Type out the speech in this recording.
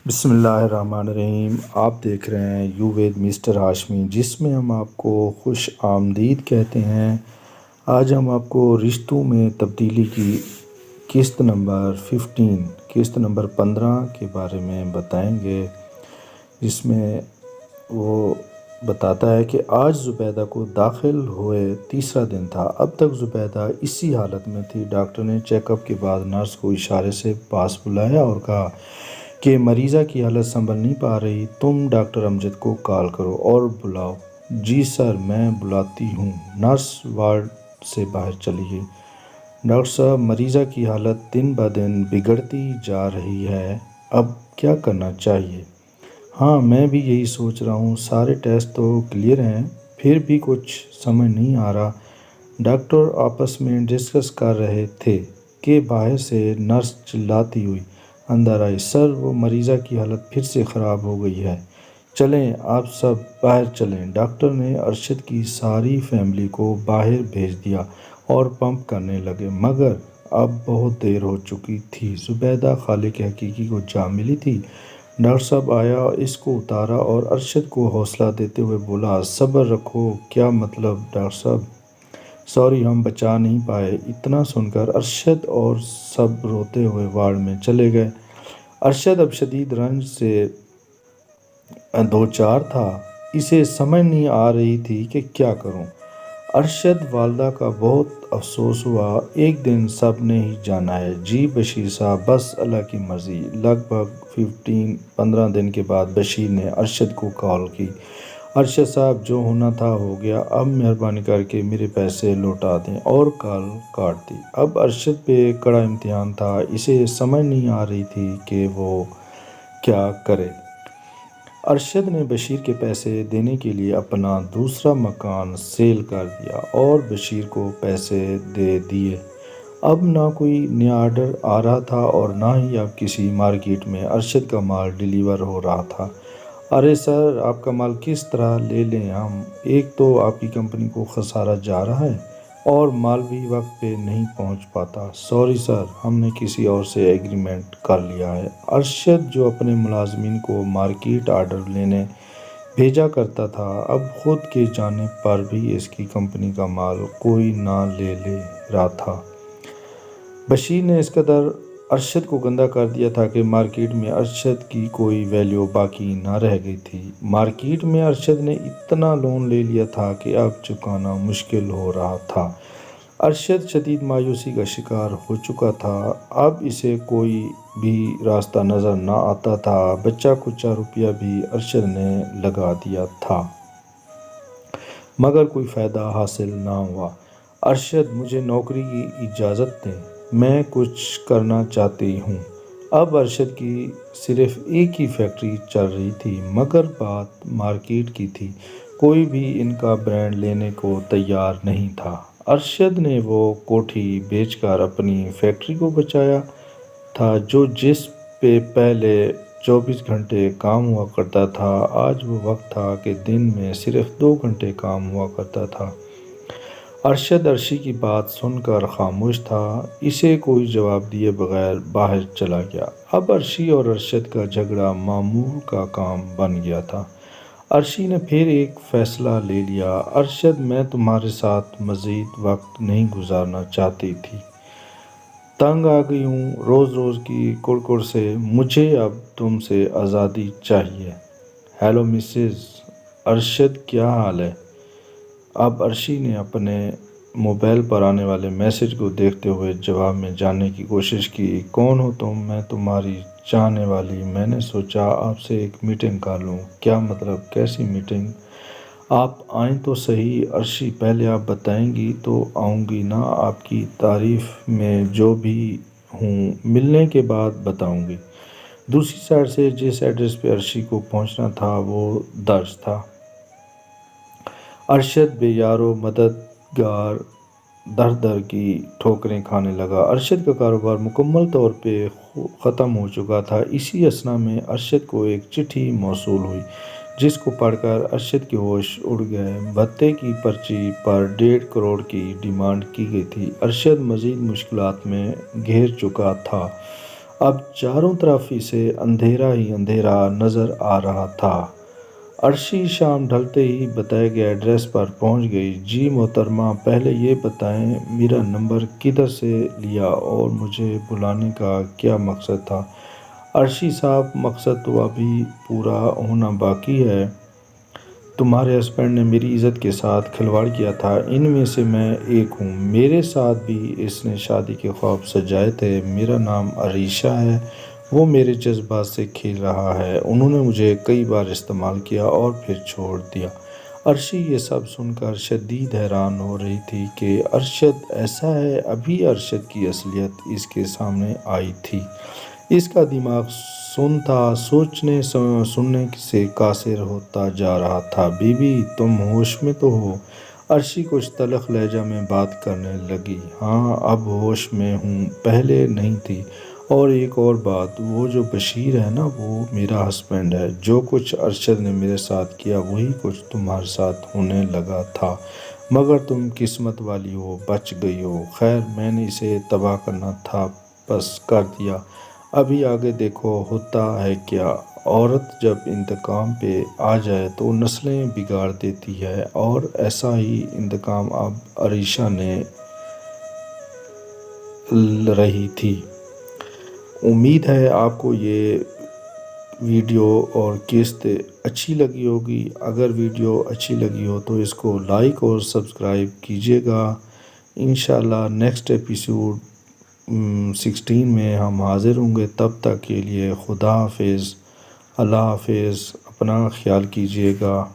بسم اللہ الرحمن الرحیم۔ آپ دیکھ رہے ہیں یو وید مسٹر ہاشمی، جس میں ہم آپ کو خوش آمدید کہتے ہیں۔ آج ہم آپ کو رشتوں میں تبدیلی کی قسط نمبر 15 کے بارے میں بتائیں گے، جس میں وہ بتاتا ہے کہ آج زبیدہ کو داخل ہوئے تیسرا دن تھا۔ اب تک زبیدہ اسی حالت میں تھی۔ ڈاکٹر نے چیک اپ کے بعد نرس کو اشارے سے پاس بلایا اور کہا کہ مریضہ کی حالت سنبھل نہیں پا رہی، تم ڈاکٹر امجد کو کال کرو اور بلاؤ۔ جی سر، میں بلاتی ہوں۔ نرس وارڈ سے باہر چلی گئی۔ ڈاکٹر صاحب، مریضہ کی حالت دن بدن بگڑتی جا رہی ہے، اب کیا کرنا چاہیے؟ ہاں، میں بھی یہی سوچ رہا ہوں، سارے ٹیسٹ تو کلیئر ہیں، پھر بھی کچھ سمجھ نہیں آ رہا۔ ڈاکٹر آپس میں ڈسکس کر رہے تھے کہ باہر سے نرس چلاتی ہوئی اندر آئی، سر وہ مریضہ کی حالت پھر سے خراب ہو گئی ہے، چلیں آپ سب باہر چلیں۔ ڈاکٹر نے ارشد کی ساری فیملی کو باہر بھیج دیا اور پمپ کرنے لگے، مگر اب بہت دیر ہو چکی تھی۔ زبیدہ خالق حقیقی کو جا ملی تھی۔ ڈاکٹر صاحب آیا، اس کو اتارا اور ارشد کو حوصلہ دیتے ہوئے بولا، صبر رکھو۔ کیا مطلب ڈاکٹر صاحب؟ سوری، ہم بچا نہیں پائے۔ اتنا سن کر ارشد اور سب روتے ہوئے وارڈ میں چلے گئے۔ ارشد اب شدید رنج سے دوچار تھا، اسے سمجھ نہیں آ رہی تھی کہ کیا کروں۔ ارشد والدہ کا بہت افسوس ہوا، ایک دن سب نے ہی جانا ہے۔ جی بشیر صاحب، بس اللہ کی مرضی۔ لگ بھگ 15 دن کے بعد بشیر نے ارشد کو کال کی، ارشد صاحب جو ہونا تھا ہو گیا، اب مہربانی کر کے میرے پیسے لوٹا دیں، اور کال کاٹ دی۔ اب ارشد پہ کڑا امتحان تھا، اسے سمجھ نہیں آ رہی تھی کہ وہ کیا کرے۔ ارشد نے بشیر کے پیسے دینے کے لیے اپنا دوسرا مکان سیل کر دیا اور بشیر کو پیسے دے دیے۔ اب نہ کوئی نیا آرڈر آ رہا تھا اور نہ ہی اب کسی مارکیٹ میں ارشد کا مال ڈیلیور ہو رہا تھا۔ ارے سر، آپ کا مال کس طرح لے لیں ہم؟ ایک تو آپ کی کمپنی کو خسارہ جا رہا ہے اور مال بھی وقت پہ نہیں پہنچ پاتا۔ سوری سر، ہم نے کسی اور سے ایگریمنٹ کر لیا ہے۔ ارشد جو اپنے ملازمین کو مارکیٹ آرڈر لینے بھیجا کرتا تھا، اب خود کے جانے پر بھی اس کی کمپنی کا مال کوئی نہ لے رہا تھا۔ بشیر نے اس قدر ارشد کو گندا کر دیا تھا کہ مارکیٹ میں ارشد کی کوئی ویلیو باقی نہ رہ گئی تھی۔ مارکیٹ میں ارشد نے اتنا لون لے لیا تھا کہ اب چکانا مشکل ہو رہا تھا۔ ارشد شدید مایوسی کا شکار ہو چکا تھا، اب اسے کوئی بھی راستہ نظر نہ آتا تھا۔ بچا کچا روپیہ بھی ارشد نے لگا دیا تھا، مگر کوئی فائدہ حاصل نہ ہوا۔ ارشد، مجھے نوکری کی اجازت دیں، میں کچھ کرنا چاہتی ہوں۔ اب ارشد کی صرف ایک ہی فیکٹری چل رہی تھی، مگر بات مارکیٹ کی تھی، کوئی بھی ان کا برانڈ لینے کو تیار نہیں تھا۔ ارشد نے وہ کوٹھی بیچ کر اپنی فیکٹری کو بچایا تھا، جس پہ پہلے 24 گھنٹے کام ہوا کرتا تھا۔ آج وہ وقت تھا کہ دن میں صرف 2 گھنٹے کام ہوا کرتا تھا۔ ارشد عرشی کی بات سن کر خاموش تھا، اسے کوئی جواب دیے بغیر باہر چلا گیا۔ اب عرشی اور ارشد کا جھگڑا معمول کا کام بن گیا تھا۔ عرشی نے پھر ایک فیصلہ لے لیا، ارشد، میں تمہارے ساتھ مزید وقت نہیں گزارنا چاہتی تھی، تنگ آ گئی ہوں روز روز کی کڑکڑ سے، مجھے اب تم سے آزادی چاہیے۔ ہیلو مسز ارشد، کیا حال ہے؟ اب عرشی نے اپنے موبائل پر آنے والے میسج کو دیکھتے ہوئے جواب میں جاننے کی کوشش کی، کون ہو تم؟ میں تمہاری چاہنے والی، میں نے سوچا آپ سے ایک میٹنگ کر لوں۔ کیا مطلب، کیسی میٹنگ؟ آپ آئیں تو صحیح۔ عرشی، پہلے آپ بتائیں گی تو آؤں گی نا، آپ کی تعریف میں جو بھی ہوں، ملنے کے بعد بتاؤں گی۔ دوسری سائڈ سے جس ایڈریس پہ عرشی کو پہنچنا تھا وہ درج تھا۔ ارشد بے یار و مددگار در در کی ٹھوکریں کھانے لگا۔ ارشد کا کاروبار مکمل طور پہ ختم ہو چکا تھا۔ اسی اثنا میں ارشد کو ایک چٹھی موصول ہوئی، جس کو پڑھ کر ارشد کے ہوش اڑ گئے۔ بھتے کی پرچی پر 1.5 کروڑ کی ڈیمانڈ کی گئی تھی۔ ارشد مزید مشکلات میں گھر چکا تھا۔ اب چاروں طرف اسے اندھیرا ہی اندھیرا نظر آ رہا تھا۔ عرشی شام ڈھلتے ہی بتائے گئے ایڈریس پر پہنچ گئی۔ جی محترمہ، پہلے یہ بتائیں میرا نمبر کدھر سے لیا اور مجھے بلانے کا کیا مقصد تھا؟ عرشی صاحب، مقصد تو ابھی پورا ہونا باقی ہے۔ تمہارے ہسبینڈ نے میری عزت کے ساتھ کھلواڑ کیا تھا، ان میں سے میں ایک ہوں۔ میرے ساتھ بھی اس نے شادی کے خواب سجائے تھے۔ میرا نام عریشہ ہے۔ وہ میرے جذبات سے کھیل رہا ہے۔ انہوں نے مجھے کئی بار استعمال کیا اور پھر چھوڑ دیا۔ عرشی یہ سب سن کر شدید حیران ہو رہی تھی کہ ارشد ایسا ہے۔ ابھی ارشد کی اصلیت اس کے سامنے آئی تھی۔ اس کا دماغ سن تھا، سوچنے سننے سے قاصر ہوتا جا رہا تھا۔ بی بی، تم ہوش میں تو ہو؟ عرشی کچھ تلخ لہجہ میں بات کرنے لگی۔ ہاں، اب ہوش میں ہوں، پہلے نہیں تھی۔ اور ایک اور بات، وہ جو بشیر ہے نا، وہ میرا ہسبینڈ ہے۔ جو کچھ ارشد نے میرے ساتھ کیا وہی کچھ تمہارے ساتھ ہونے لگا تھا، مگر تم قسمت والی ہو، بچ گئی ہو۔ خیر، میں نے اسے تباہ کرنا تھا، بس کر دیا۔ ابھی آگے دیکھو ہوتا ہے کیا۔ عورت جب انتقام پہ آ جائے تو نسلیں بگاڑ دیتی ہے، اور ایسا ہی انتقام اب عریشہ نے رہی تھی۔ امید ہے آپ کو یہ ویڈیو اور قسط اچھی لگی ہوگی۔ اگر ویڈیو اچھی لگی ہو تو اس کو لائک اور سبسکرائب کیجیے گا۔ انشاءاللہ نیکسٹ ایپیسوڈ 16 میں ہم حاضر ہوں گے۔ تب تک کے لیے خدا حافظ، اللہ حافظ، اپنا خیال کیجیے گا۔